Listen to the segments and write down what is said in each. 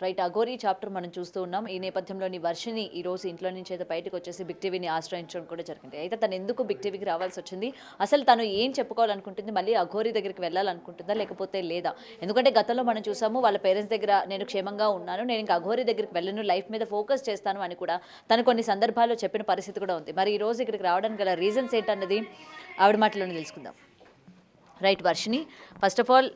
Right, Aghori chapter మనం చూస్తూ ఉన్నాం. ఈ నేపథ్యంలోని వర్షిని ఈ రోజు ఇంట్లో నుంచి అయితే బయటకు వచ్చేసి బిగ్ టీవీని ఆశ్రయించడం కూడా జరిగింది. అయితే తను ఎందుకు బిగ్ టీవీకి రావాల్సి వచ్చింది, అసలు తను ఏం చెప్పుకోవాలనుకుంటుంది, మళ్ళీ అఘోరీ దగ్గరికి వెళ్ళాలనుకుంటుందా లేకపోతే లేదా? ఎందుకంటే గతంలో మనం చూసాము, వాళ్ళ పేరెంట్స్ దగ్గర నేను క్షేమంగా ఉన్నాను, నేను ఇంకా అఘోరీ దగ్గరికి వెళ్ళను, లైఫ్ మీద ఫోకస్ చేస్తాను అని కూడా తను కొన్ని సందర్భాల్లో చెప్పిన పరిస్థితి కూడా ఉంది. మరి ఈ రోజు ఇక్కడికి రావడానికి గల రీజన్స్ ఏంటన్నది ఆవిడ మాటలోనే తెలుసుకుందాం. Right Varshini, first of all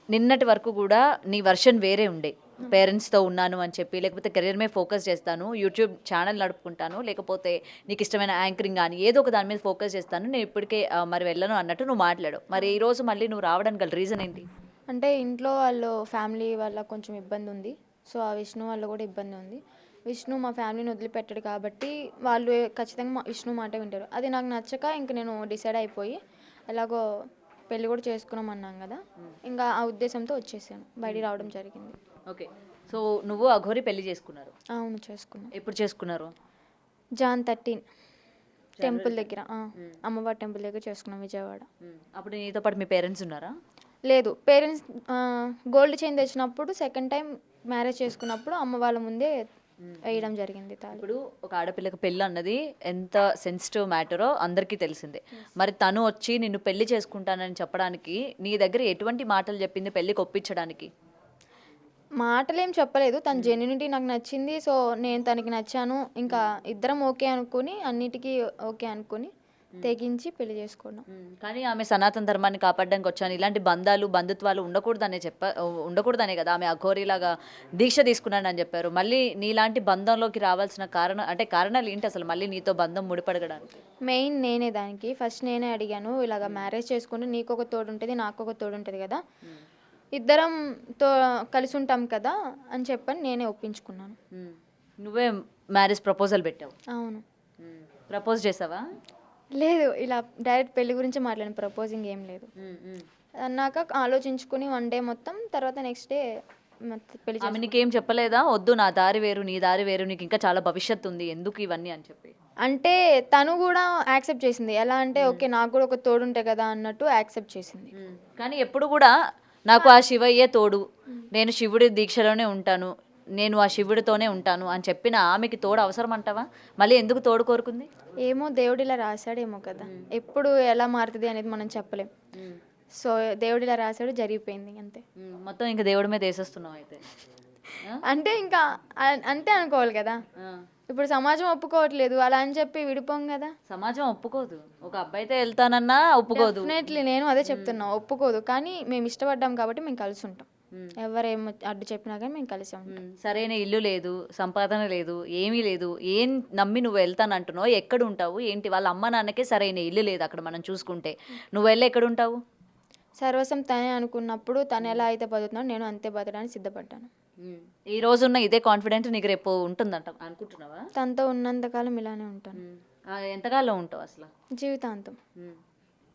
నిన్నటి వరకు కూడా నీ వర్షన్ వేరే ఉండే, పేరెంట్స్తో ఉన్నాను అని చెప్పి, లేకపోతే కెరీర్ మీద ఫోకస్ చేస్తాను, యూట్యూబ్ ఛానల్ నడుపుకుంటాను, లేకపోతే నీకు ఇష్టమైన యాంకరింగ్ కానీ ఏదో ఒక దాని మీద ఫోకస్ చేస్తాను, నేను ఇప్పటికే మరి వెళ్ళను అన్నట్టు నువ్వు మాట్లాడావు. మరి ఈ రోజు మళ్ళీ నువ్వు రావడానికి గల రీజన్ ఏంటి? అంటే ఇంట్లో వాళ్ళు ఫ్యామిలీ వల్ల కొంచెం ఇబ్బంది ఉంది. సో ఆ విష్ణు వల్ల కూడా ఇబ్బంది ఉంది. విష్ణు మా ఫ్యామిలీని వదిలిపెట్టాడు కాబట్టి వాళ్ళు ఖచ్చితంగా విష్ణు మాట వింటారు. అది నాకు నచ్చక ఇంక నేను డిసైడ్ అయిపోయి ఎలాగో పెళ్ళి కూడా చేసుకున్నామన్నాం కదా, ఇంకా ఆ ఉద్దేశంతో వచ్చేసాను, బయటికి రావడం జరిగింది. ఓకే, సో నువ్వు అఘోరీ పెళ్లి చేసుకున్నారు? అవును, చేసుకున్నాం. ఎప్పుడు చేసుకున్నారు? జాన్ 13 టెంపుల్ దగ్గర, అమ్మవారి టెంపుల్ దగ్గర చేసుకున్నాం, విజయవాడ. అప్పుడు నీతో పాటు మీ పేరెంట్స్ ఉన్నారా? లేదు, పేరెంట్స్ గోల్డ్ చైన్ తెచ్చినప్పుడు సెకండ్ టైం మ్యారేజ్ చేసుకున్నప్పుడు అమ్మ వాళ్ళ ముందే వేయడం జరిగింది తాళి. ఇప్పుడు ఒక ఆడపిల్లకి పెళ్ళి అన్నది ఎంత సెన్సిటివ్ మ్యాటరో అందరికీ తెలిసిందే. మరి తను వచ్చి నిన్ను పెళ్లి చేసుకుంటానని చెప్పడానికి నీ దగ్గర ఎటువంటి మాటలు చెప్పింది పెళ్లికి ఒప్పించడానికి? మాటలేం చెప్పలేదు, తన జెన్యూనిటీ నాకు నచ్చింది. సో నేను తనకి నచ్చాను, ఇంకా ఇద్దరం ఓకే అనుకుని అన్నిటికీ ఓకే అనుకుని తెగించి పెళ్లి చేసుకోవడం. కానీ ఆమె సనాతన ధర్మాన్ని కాపాడడానికి వచ్చాను, ఇలాంటి బంధాలు బంధుత్వాలు ఉండకూడదనే కదా ఆమె అఘోరీలాగా దీక్ష తీసుకున్నానని చెప్పారు. మళ్ళీ నీలాంటి బంధంలోకి రావాల్సిన కారణాలు ఏంటి అసలు, మళ్ళీ నీతో బంధం ముడిపడగడానికి? మెయిన్ నేనే దానికి ఫస్ట్ నేనే అడిగాను, ఇలాగ మ్యారేజ్ చేసుకుంటే నీకు ఒక తోడు ఉంటుంది, నాకు ఒక తోడు ఉంటుంది కదా, ఇద్దరం కలిసి ఉంటాం కదా అని చెప్పని నేనే ఒప్పించుకున్నాను. నువ్వే మ్యారేజ్ ప్రపోజల్ పెట్టావు? అవును. ప్రపోజ్ చేసావా? లేదు, ఇలా డైరెక్ట్ పెళ్లి గురించి మాట్లాడిన, ప్రపోజింగ్ ఏం లేదు. అన్నాక ఆలోచించుకుని వన్ డే మొత్తం, తర్వాత నెక్స్ట్ డే పెళ్లి. ఆమె నీకేం చెప్పలేదా, వద్దు నా దారి వేరు నీ దారి వేరు, నీకు ఇంకా చాలా భవిష్యత్తు ఉంది, ఎందుకు ఇవన్నీ అని చెప్పి? అంటే తను కూడా యాక్సెప్ట్ చేసింది. ఎలా అంటే ఓకే నాకు కూడా ఒక తోడు ఉంటే కదా అన్నట్టు యాక్సెప్ట్ చేసింది. కానీ ఎప్పుడు కూడా నాకు ఆ శివయ్యే తోడు, నేను శివుడి దీక్షలోనే ఉంటాను, నేను ఆ శివుడితోనే ఉంటాను అని చెప్పిన ఆమెకి తోడు అవసరం అంటావా? మళ్ళీ ఎందుకు తోడు కోరుకుంది? ఏమో దేవుడు ఇలా రాశాడేమో కదా, ఎప్పుడు ఎలా మారుతుంది అనేది మనం చెప్పలేం. సో దేవుడు ఇలా రాశాడు, జరిగిపోయింది అంతే. మొత్తం ఇంకా దేవుడి మీద వేసేస్తున్నావు అయితే? అంటే ఇంకా అంతే అనుకోవాలి కదా. ఇప్పుడు సమాజం ఒప్పుకోవట్లేదు, అలా అని చెప్పి విడిపోం కదా. సమాజం ఒప్పుకోదు, ఒక అబ్బాయితో వెళ్తానన్నా ఒప్పుకోదు. డెఫినెట్లీ నేను అదే చెప్తున్నా, ఒప్పుకోదు. కానీ మేము ఇష్టపడ్డాం కాబట్టి మేము కలిసి ఉంటాం, ఎవరేం అడ్డు చెప్పినా కానీ మేము కలిసి ఉంటాం. సరైన ఇల్లు లేదు, సంపాదన లేదు, ఏమీ లేదు, ఏం నమ్మి నువ్వు వెళ్తానంటున్నావు? ఎక్కడ ఉంటావు ఏంటి? వాళ్ళ అమ్మ నాన్నకే సరైన ఇల్లు లేదు అక్కడ మనం చూసుకుంటే, నువ్వు వెళ్ళి ఎక్కడ ఉంటావు? సర్వస్వం తనే అనుకున్నప్పుడు తను ఎలా అయితే బతుకుతున్నాడు నేను అంతే బతకడానికి సిద్ధపడ్డాను. ఈ రోజున్న ఇదే కాన్ఫిడెంట్ నీకు రేపు ఉంటుందంట అనుకుంటున్నావా? తనతో ఉన్నంతకాలం ఇలానే ఉంటాను. ఎంతకాలం ఉంటావు అసలు? జీవితాంతం.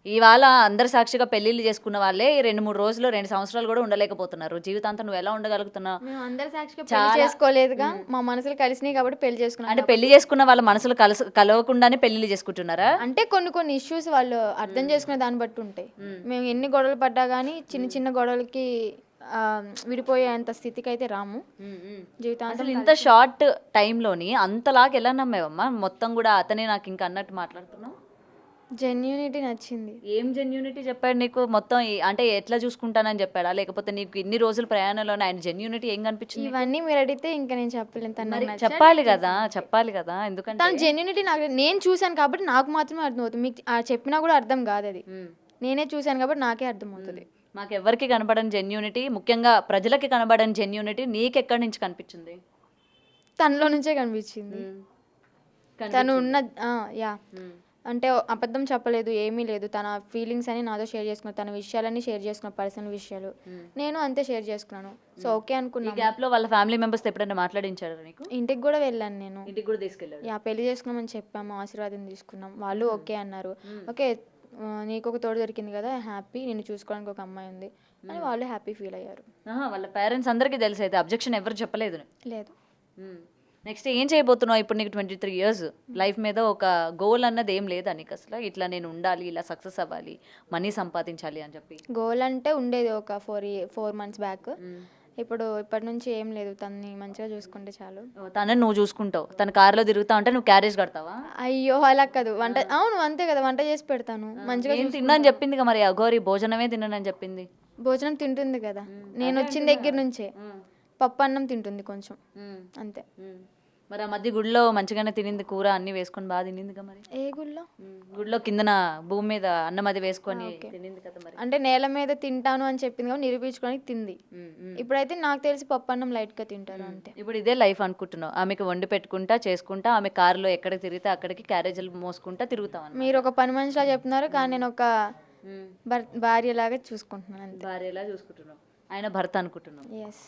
ఇవాళ అందరు సాక్షిగా పెళ్లిళ్ళు చేసుకున్న వాళ్ళే 2-3 రోజులు 2 సంవత్సరాలు కూడా ఉండలేకపోతున్నారు. జీవితాంతం నువ్వు ఎలా ఉండగలుగుతున్నావు? మేము అందరు సాక్షిగా పెళ్లి చేసుకోలేదుగా, మా మనసులు కలిసినాయి కాబట్టి పెళ్లి చేసుకున్నాం. అంటే పెళ్లి చేసుకున్న వాళ్ళ మనసులు కలవకుండానే పెళ్లిళ్ళు చేసుకుంటున్నారా? అంటే కొన్ని ఇష్యూస్ వాళ్ళు అర్థం చేసుకునే దాన్ని బట్టి ఉంటాయి. మేము ఎన్ని గొడవలు పడ్డా కానీ చిన్న చిన్న గొడవలకి విడిపోయేంత స్థితికి అయితే రాము. జీవితాంతం. అసలు ఇంత షార్ట్ టైంలోని అంతలాగా ఎలా నమ్మేవమ్మా? మొత్తం కూడా అతనే నాకు ఇంకా అన్నట్టు మాట్లాడుతున్నావు. జెన్యూనిటీ నచ్చింది. ఏం జెన్యూనిటీ చెప్పాడు నీకు? మొత్తం అంటే ఎట్లా చూసుకుంటానని చెప్పాడా, లేకపోతే నీకు ఇన్ని రోజులు ప్రయాణంలోనే ఆయన జెన్యూనిటీ ఏం కనిపించింది? ఇవన్నీ మీరు అడిగితే ఇంకా నేను చెప్పలేను. చెప్పాలి కదా ఎందుకంటే తన జెన్యూనిటీ నేను చూశాను కాబట్టి నాకు మాత్రమే అర్థమవుతుంది. మీకు చెప్పినా కూడా అర్థం కాదు, అది నేనే చూశాను కాబట్టి నాకే అర్థమవుతుంది. మాకెవ్వరికి కనబడని జెన్యూనిటీ, ముఖ్యంగా ప్రజలకి కనబడని జెన్యూనిటీ నీకెక్కడి నుంచి కనిపించింది? తనలో నుంచే కనిపించింది. తను ఉన్న అంటే అబద్ధం చెప్పలేదు, ఏమీ లేదు. తన ఫీలింగ్స్ అని నాతో షేర్ చేసుకున్నాను, తన విషయాలన్నీ షేర్ చేసుకున్నాను, పర్సనల్ విషయాలు నేను అంతే షేర్ చేసుకున్నాను. సో ఓకే అనుకున్నాను. గ్యాప్ లో వాళ్ళ ఫ్యామిలీ మెంబర్స్ ఎప్పుడైనా మాట్లాడించారు నీకు? ఇంటికి కూడా వెళ్ళాను నేను. ఇంటికి కూడా తీసుకెళ్ళాను. పెళ్లి చేసుకున్నామని చెప్పాము, ఆశీర్వాదం తీసుకున్నాం, వాళ్ళు ఓకే అన్నారు. ఓకే నీకు ఒక తోడు దొరికింది కదా, హ్యాపీ, నేను చూసుకోవడానికి ఒక అమ్మాయి ఉంది అని వాళ్ళు హ్యాపీ ఫీల్ అయ్యారు. వాళ్ళ పేరెంట్స్ అందరికీ తెలిసి అయితే అబ్జెక్షన్ ఎవరు చెప్పలేదు? లేదు. నెక్స్ట్ ఏం చేయబోతున్నావు ఇప్పుడు? నీకు 23 years, లైఫ్ మీద ఒక గోల్ అన్నది ఏం లేదా నీకు అసలు? ఇట్లా నేను ఉండాలి, ఇలా సక్సెస్ అవ్వాలి, మనీ సంపాదించాలి అని చెప్పి గోల్ అంటే ఉండేది ఒక 4 months బ్యాక్. ఇప్పటి నుంచి ఏం లేదు, తనని మంచిగా చూసుకుంటే చాలు. తనని నువ్వు చూసుకుంటావు, తన కారులో తిరుగుతా ఉంటే నువ్వు క్యారేజ్ కడతావా? అయ్యో అలా కాదు, వంట అవును అంతే కదా, వంట చేసి పెడతాను మంచిగా. ఏం తిన్నాను చెప్పింది మరి అఘోరి, భోజనమే తిన్నానని చెప్పింది. భోజనం తింటుంది కదా, నేను వచ్చిన దగ్గర నుంచే పప్పు అన్నం తింటుంది కొంచెం అంతే. మరి ఆ మధ్య గుడిలో మంచిగానే తినింది, కూర అన్ని వేసుకొని బాగా తినిందిగా మరి. ఏ గుళ్ళో? గుడిలో కిందన భూమి మీద అన్నం అది వేసుకొని తినింది కదా మరి. అంటే నేల మీద తింటాను అని చెప్పింది కాబట్టి నిరూపించుకోవడానికి తింది. ఇప్పుడైతే నాకు తెలిసి పప్పు అన్నం లైట్గా తింటారు అంతే. ఇప్పుడు ఇదే లైఫ్ అనుకుంటున్నావు, ఆమెకి వండి పెట్టుకుంటా చేసుకుంటా, ఆమె కారులో ఎక్కడికి తిరిగితే అక్కడికి క్యారేజీలు మోసుకుంటా తిరుగుతాం. మీరు ఒక పని మనిషిలా చెప్తున్నారు, కానీ నేను ఒక భార్యలాగా చూసుకుంటున్నాను అంతే. భార్యలా చూసుకుంటున్నావు, ఆయన భర్త అనుకుంటున్నావు. ఎస్.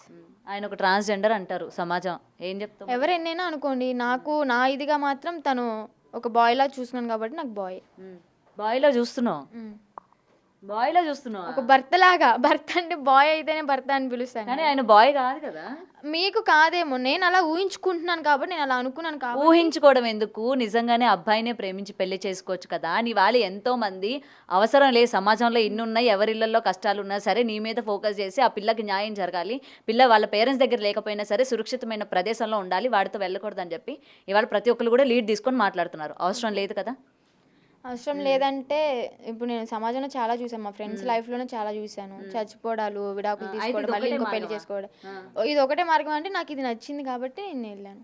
ఆయన ఒక ట్రాన్స్జెండర్ అంటారు సమాజం, ఏం చెప్తావు? ఎవరెన్నైనా అనుకోండి, నాకు నా ఇదిగా మాత్రం తను ఒక బాయ్లా చూసుకున్నాను కాబట్టి నాకు బాయ్. బాయ్లో చూస్తున్నావు, బాయ్లో చూస్తున్నావు. ఒక భర్తలాగా, భర్త అంటే బాయ్ అయితేనే భర్త అని పిలుస్తాను, కానీ ఆయన బాయ్ కాదు కదా. మీకు కాదేమో, నేను అలా ఊహించుకుంటున్నాను కాబట్టి నేను అలా అనుకున్నాను కాబట్టి. ఊహించుకోవడం ఎందుకు, నిజంగానే అబ్బాయినే ప్రేమించి పెళ్లి చేసుకోవచ్చు కదా. నీ వాళ్ళు ఎంతో మంది అవసరం లేదు, సమాజంలో ఇన్ని ఉన్నాయి, ఎవరిళ్ళల్లో కష్టాలు ఉన్నా సరే నీ మీద ఫోకస్ చేసి ఆ పిల్లకి న్యాయం జరగాలి, పిల్ల వాళ్ళ పేరెంట్స్ దగ్గర లేకపోయినా సరే సురక్షితమైన ప్రదేశంలో ఉండాలి, వాడితో వెళ్ళకూడదని చెప్పి ఇవాళ ప్రతి ఒక్కరు కూడా లీడ్ తీసుకొని మాట్లాడుతున్నారు. అవసరం లేదు కదా. అవసరం లేదంటే ఇప్పుడు నేను సమాజంలో చాలా చూసాను, మా ఫ్రెండ్స్ లైఫ్లోనే చాలా చూశాను, చచ్చిపోవడాలు, విడాకులు తీసుకోవడం, మళ్ళీ ఇంకో పెళ్లి చేసుకోవడం. ఇది ఒకటే మార్గం అంటే నాకు ఇది నచ్చింది కాబట్టి నేను వెళ్ళాను.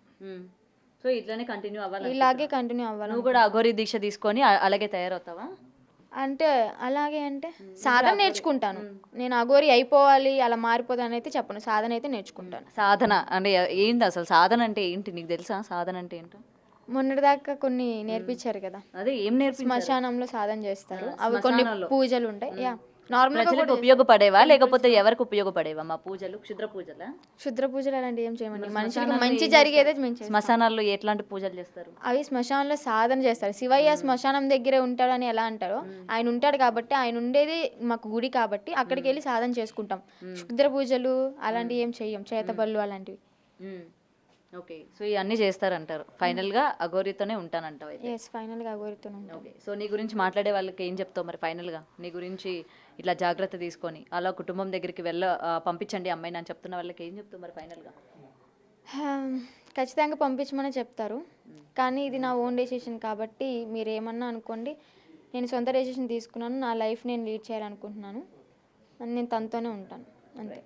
సో ఇట్లానే కంటిన్యూ అవ్వాలి, ఇలాగే కంటిన్యూ అవ్వాలి. నువ్వు కూడా అఘోరి దీక్ష తీసుకొని అలాగే తయారవుతావా? అంటే అలాగే అంటే సాధన నేర్చుకుంటాను, నేను అఘోరి అయిపోవాలి అలా మారిపోతాను అయితే చెప్పను, సాధన అయితే నేర్చుకుంటాను. సాధన అంటే ఏంటి అసలు, సాధన అంటే ఏంటి నీకు తెలుసా? సాధన అంటే ఏంటో మొన్నటిదాకా కొన్ని నేర్పించారు కదా, అదే ఏం నేర్పించారు? శ్మశానంలో సాధన చేస్తారు, అవి కొన్ని పూజలు ఉంటాయి. యా, నార్మల్గా ప్రజలకు ఉపయోగపడేవా లేకపోతే ఎవరికి ఉపయోగపడేవా? మా పూజలు క్షుద్ర పూజలా? క్షుద్ర పూజలు అలాంటివి ఏం చేయమండి, మనిషికి మంచి జరిగేదే మేము చేస్తాం. శ్మశానాల్లో ఎట్లాంటి పూజలు చేస్తారు? అవి శ్మశానంలో సాధన చేస్తారు. శివయ్య శ్మశానం దగ్గరే ఉంటాడని ఎలా అంటారో, ఆయన ఉంటాడు కాబట్టి, ఆయన ఉండేది మాకు గుడి కాబట్టి అక్కడికి వెళ్ళి సాధన చేసుకుంటాం. క్షుద్ర పూజలు అలాంటివి ఏం చెయ్యం, చేతబళ్ళు అలాంటివి. ఓకే, సో ఇవన్నీ చేస్తారంటారు. ఫైనల్గా అఘోరితోనే ఉంటానంటావు అయితే? ఎస్, ఫైనల్గా అఘోరితోనే ఉంటాం. ఓకే, సో నీ గురించి మాట్లాడే వాళ్ళకి ఏం చెప్తావు మరి? ఫైనల్గా నీ గురించి ఇట్లా జాగ్రత్త తీసుకొని అలా కుటుంబం దగ్గరికి పంపించండి అమ్మాయిని అని చెప్తున్న వాళ్ళకి ఏం చెప్తావు మరి ఫైనల్గా? ఖచ్చితంగా పంపించమని చెప్తారు, కానీ ఇది నా ఓన్ డెసిషన్ కాబట్టి మీరు ఏమన్నా అనుకోండి, నేను సొంత డెసిషన్ తీసుకున్నాను, నా లైఫ్ నేను లీడ్ చేయాలనుకుంటున్నాను, నేను తనతోనే ఉంటాను అంతే.